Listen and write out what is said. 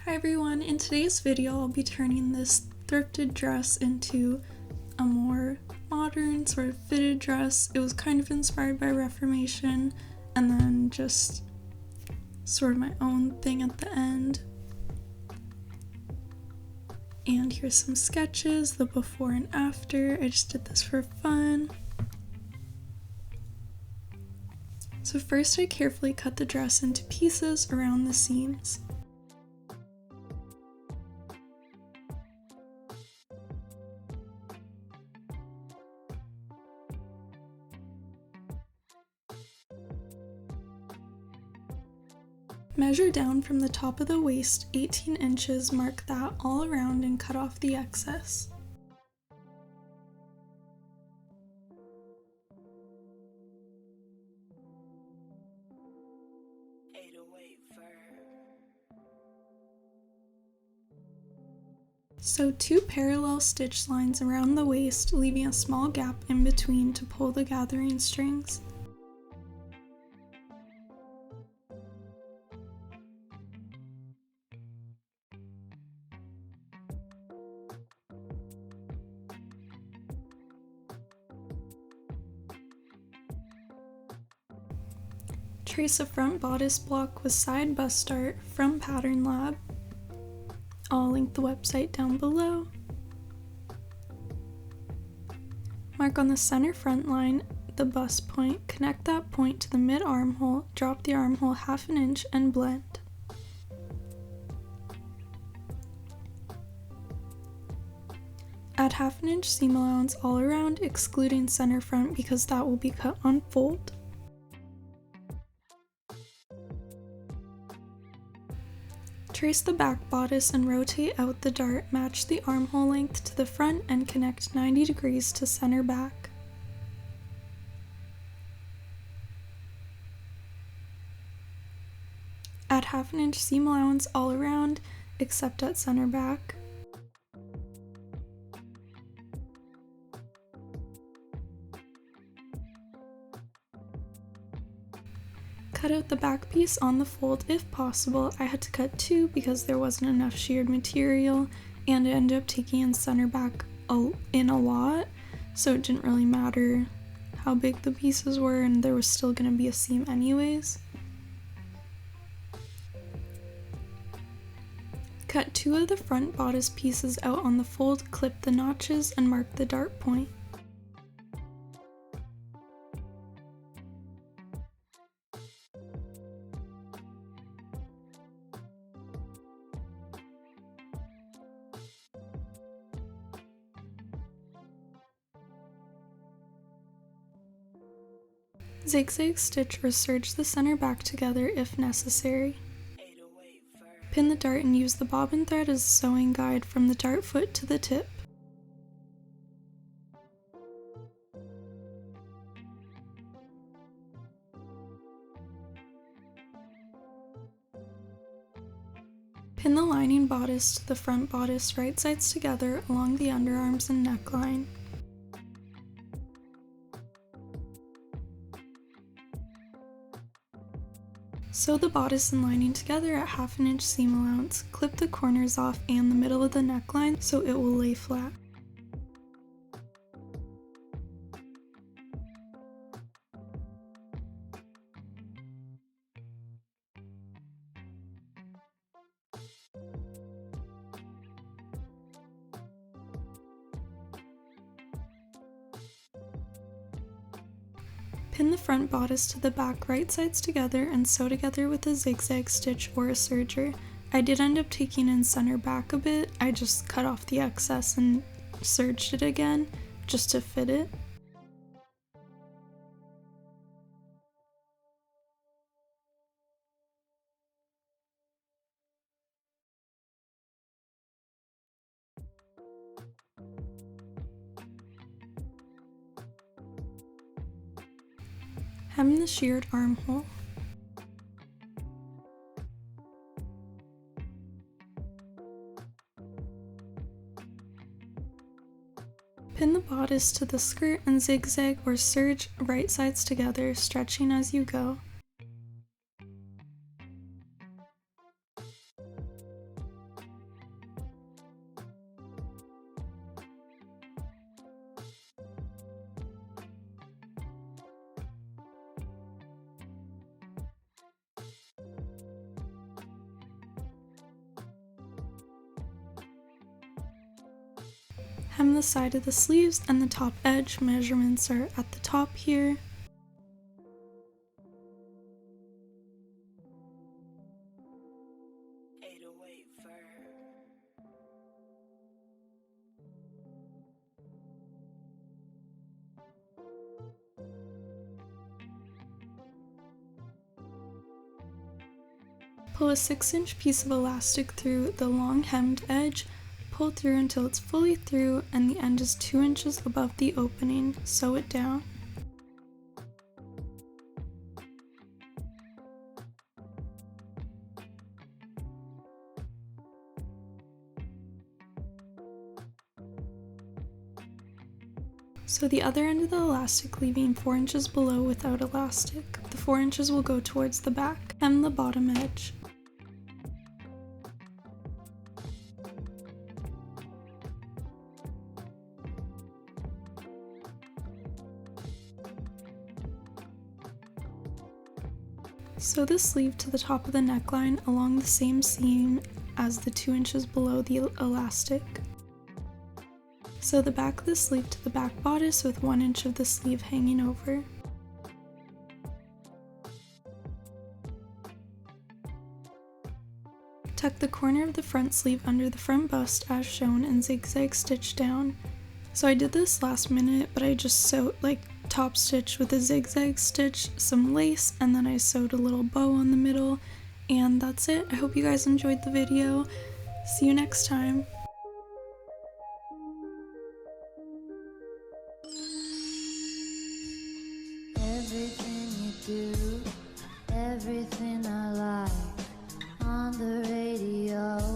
Hi everyone, in today's video I'll be turning this thrifted dress into a more modern sort of fitted dress. It was kind of inspired by Reformation and then just sort of my own thing at the end. And here's some sketches, the before and after. I just did this for fun. So first I carefully cut the dress into pieces around the seams. Measure down from the top of the waist 18 inches, mark that all around and cut off the excess. Sew 2 parallel stitch lines around the waist, leaving a small gap in between to pull the gathering strings. Trace a front bodice block with side bust dart from Pattern Lab. I'll link the website down below. Mark on the center front line the bust point, connect that point to the mid armhole, drop the armhole 1/2 inch and blend. Add 1/2 inch seam allowance all around, excluding center front because that will be cut on fold. Trace the back bodice and rotate out the dart, match the armhole length to the front and connect 90 degrees to center back. Add 1/2 inch seam allowance all around except at center back. Cut out the back piece on the fold if possible. I had to cut 2 because there wasn't enough sheared material and it ended up taking in center back in a lot, so it didn't really matter how big the pieces were and there was still going to be a seam anyways. Cut 2 of the front bodice pieces out on the fold, clip the notches and mark the dart point. Zigzag stitch or serge the center back together if necessary. Pin the dart and use the bobbin thread as a sewing guide from the dart foot to the tip. Pin the lining bodice to the front bodice, right sides together along the underarms and neckline. Sew the bodice and lining together at 1/2 inch seam allowance. Clip the corners off and the middle of the neckline so it will lay flat. Pin the front bodice to the back right sides together and sew together with a zigzag stitch or a serger. I did end up taking in center back a bit. I just cut off the excess and serged it again just to fit it. Hem the sheared armhole. Pin the bodice to the skirt and zigzag or serge right sides together, stretching as you go. Hem the side of the sleeves and the top edge. Measurements are at the top here. Pull a 6-inch piece of elastic through the long hemmed edge, pull through until it's fully through and the end is 2 inches above the opening. Sew it down. Sew the other end of the elastic, leaving 4 inches below without elastic. The 4 inches will go towards the back. Hem the bottom edge. Sew the sleeve to the top of the neckline along the same seam as the 2 inches below the elastic. Sew the back of the sleeve to the back bodice with 1 inch of the sleeve hanging over. Tuck the corner of the front sleeve under the front bust as shown and zigzag stitch down. So I did this last minute, but I just sewed top stitch with a zigzag stitch, some lace, and then I sewed a little bow on the middle, and that's it. I hope you guys enjoyed the video. See you next time. Everything you do, everything I like on the radio.